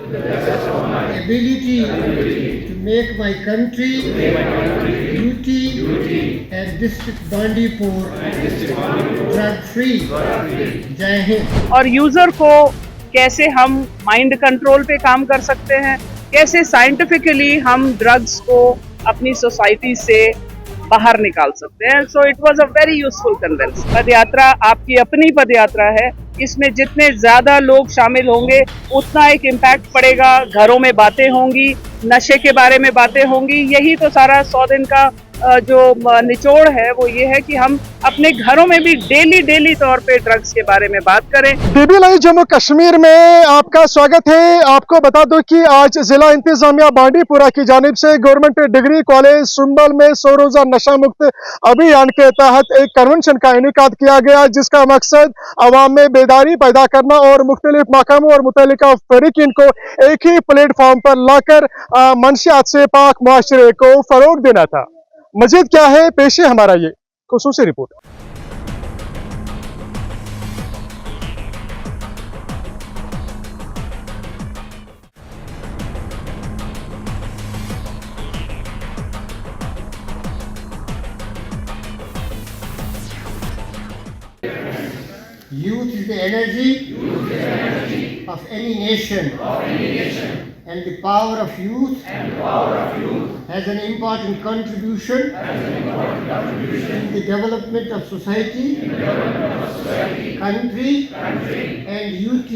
ability to make my country, UT and district Bandipur drug free. जय हिंद। और user को कैसे हम माइंड कंट्रोल पे काम कर सकते हैं, कैसे साइंटिफिकली हम ड्रग्स को अपनी सोसाइटी से बाहर निकाल सकते हैं। So it was a very useful convention. पदयात्रा आपकी अपनी पदयात्रा है, इसमें जितने ज्यादा लोग शामिल होंगे उतना एक इम्पैक्ट पड़ेगा। घरों में बातें होंगी, नशे के बारे में बातें होंगी। यही तो सारा 100 दिन का जो निचोड़ है वो ये है कि हम अपने घरों में भी डेली तौर पे ड्रग्स के बारे में बात करें। डीबी लाइव जम्मू कश्मीर में आपका स्वागत है। आपको बता दूं कि आज जिला इंतजामिया बांडीपुरा की जानिब से गवर्नमेंट डिग्री कॉलेज सुंबल में 100 रोजा नशा मुक्त अभियान के तहत एक कन्वेंशन का इनेकाद किया गया, जिसका मकसद अवाम में बेदारी पैदा करना और मुख्तलिफ मकामों और मुतल्लिका फरीकीन को एक ही प्लेटफॉर्म पर लाकर मंशियात से पाक मुआशरे को फरोग देना था। मजीद क्या है, पेश है हमारा ये खुसूसी report. Youth is the energy of any nation, and the power of youth has an important contribution in the development of society, country, and UT.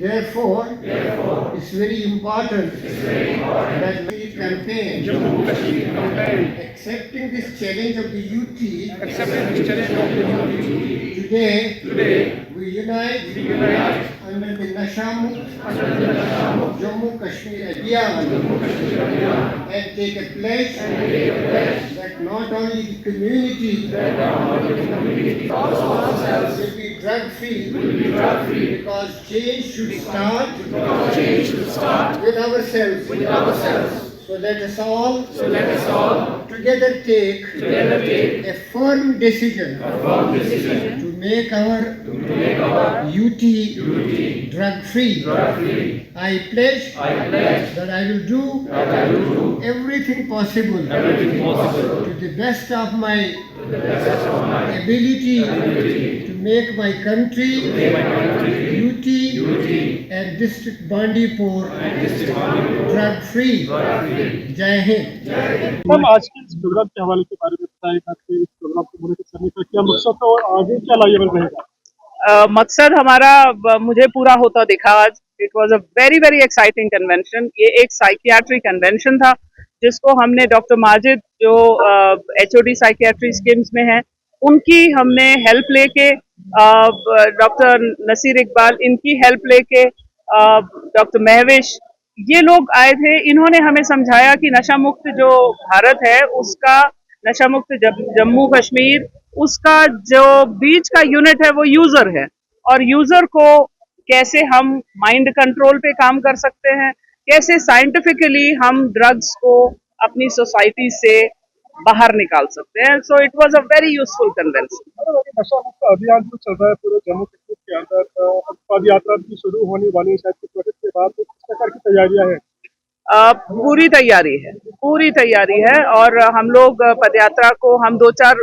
Therefore, it's very important that we campaign accepting this challenge of the UT. Today, we unite under the Nasha Mukt Jammu Kashmir Abhiyan and take a pledge that not only the community will be drug free, because change should start with ourselves. So let us all together take a firm decision to make our UT drug free. I pledge that I will do everything possible to the best of my ability to make my country, UT and district Bandipur drug free. जय हिंद। हम आज के इस programme के हवाले के बारे में बताएगा कि इस प्रोग्राम को मुनक़िद करने का क्या मकसद था और आगे क्या लाएगा रहेगा। मकसद हमारा मुझे पूरा होता दिखा आज। It was a very exciting convention. ये एक साइकियाट्री कन्वेंशन था जिसको हमने डॉक्टर माजिद जो HOD साइकियाट्री स्कीम्स में हैं उनकी हमने हेल्प लेके, डॉक्टर नसीर इकबाल इनकी हेल्प लेके, डॉक्टर महविश ये लोग आए थे। इन्होंने हमें समझाया कि नशा मुक्त जो भारत है उसका, नशा मुक्त जम्मू कश्मीर, उसका जो बीच का यूनिट है वो यूजर है, और यूजर को कैसे हम माइंड कंट्रोल पे काम कर सकते हैं, कैसे साइंटिफिकली हम ड्रग्स को अपनी सोसाइटी से बाहर निकाल सकते हैं। So it was a very useful convention. नशा मुक्त अभियान जो चल रहा है पूरे जम्मू कश्मीर के अंदर, पद यात्रा भी शुरू होने वाली है शायद कुछ वक्त के बाद, किस प्रकार की तैयारियां हैं? पूरी तैयारी है और हम लोग पदयात्रा को हम 2-4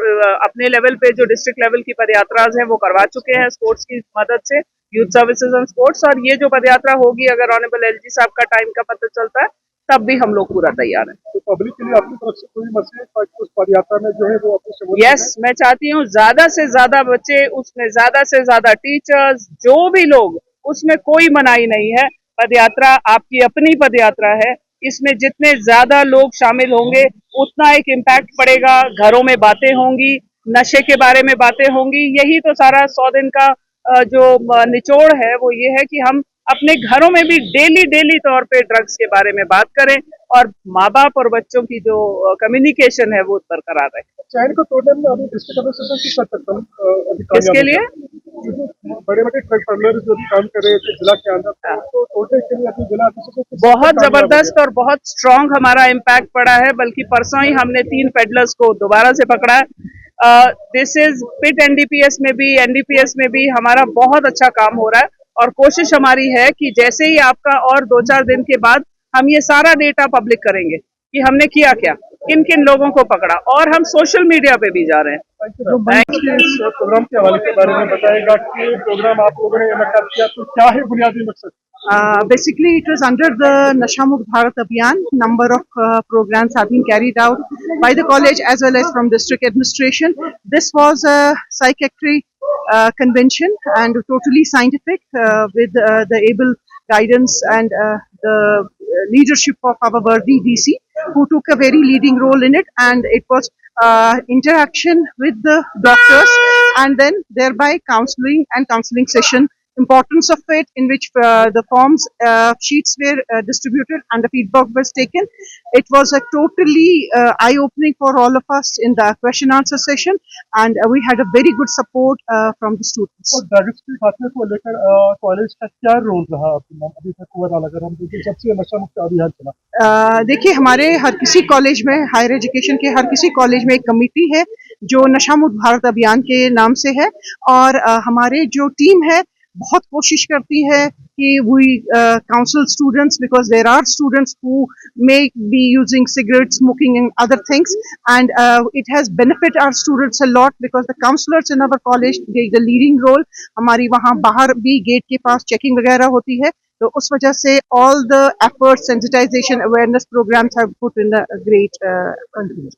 अपने लेवल पे जो डिस्ट्रिक्ट लेवल की पदयात्राज है वो करवा चुके हैं स्पोर्ट्स की मदद से, यूथ सर्विसेज एंड स्पोर्ट्स। और ये जो पदयात्रा होगी, अगर ऑनरेबल LG साहब का टाइम का पता चलता है तब भी हम लोग पूरा तैयार हैं। तो पब्लिक के लिए आपकी तरफ से कोई मैसेज उस पदयात्रा में जो है वो अपनी शमूलियत? यस, मैं चाहती हूँ ज्यादा से ज्यादा बच्चे उसमें, ज्यादा से ज्यादा टीचर्स, जो भी लोग, उसमें कोई मनाही नहीं है। पदयात्रा आपकी अपनी पदयात्रा है, इसमें जितने ज्यादा लोग शामिल होंगे उतना एक इम्पैक्ट पड़ेगा। घरों में बातें होंगी, नशे के बारे में बातें होंगी। यही तो सारा 100 दिन का जो निचोड़ है वो ये है कि हम अपने घरों में भी डेली तौर पे ड्रग्स के बारे में बात करें और माँ बाप और बच्चों की जो कम्युनिकेशन है वो बरकरार रहे। चैन को तोड़ने में अभी डिस्ट्रिक्ट एडमिनिस्ट्रेशन किस हद तक किसके लिए? बड़े ट्रक पेडलर्स जो भी काम कर रहे थे जिला के अंदर, तो तोड़ने के लिए अपनी जिला बहुत जबरदस्त और बहुत स्ट्रांग हमारा इम्पैक्ट पड़ा है। बल्कि परसों ही हमने 3 पेडलर्स को दोबारा से पकड़ा है। दिस इज पिट NDPS में भी, NDPS में भी हमारा बहुत अच्छा काम हो रहा है। और कोशिश हमारी है कि जैसे ही आपका और 2-4 दिन के बाद हम ये सारा डेटा पब्लिक करेंगे कि हमने किया क्या, किन किन लोगों को पकड़ा, और हम सोशल मीडिया पे भी जा रहे हैं। जो मंच के इस प्रोग्राम के हवाले के बारे में बताएगा कि प्रोग्राम आप लोगों ने इनका किया तो क्या है बुनियादी मकसद? Basically, it was under the Nasha Mukt Bharat Abhiyan. Number of programs have been carried out by the college as well as from district administration. This was a psychiatry convention and totally scientific with the able guidance and the leadership of our worthy DC, who took a very leading role in it, and it was interaction with the doctors and then thereby counseling session. Importance of it, in which the forms sheets were distributed and the feedback was taken. It was a totally eye-opening for all of us in the question answer session, and we had a very good support from the students. और drugs के खात्मे को लेकर college का क्या role रहा अभी तक ओवरऑल अगर हम देखें जब से नशा मुक्त अभियान चला? देखिए, हमारे हर किसी कॉलेज में, हायर एजुकेशन के हर किसी कॉलेज में एक कमेटी है जो नशा मुक्त भारत अभियान के नाम से है, और हमारे जो टीम है बहुत कोशिश करती है कि we counsel students, because there are students who may be using cigarette, smoking and other things, and it has benefit our students a lot because the counsellors in our college take the leading role. हमारी वहाँ बाहर भी gate के पास checking वगैरह होती है, तो उस वजह से all the efforts, sensitisation, awareness programmes have put in a great contribution.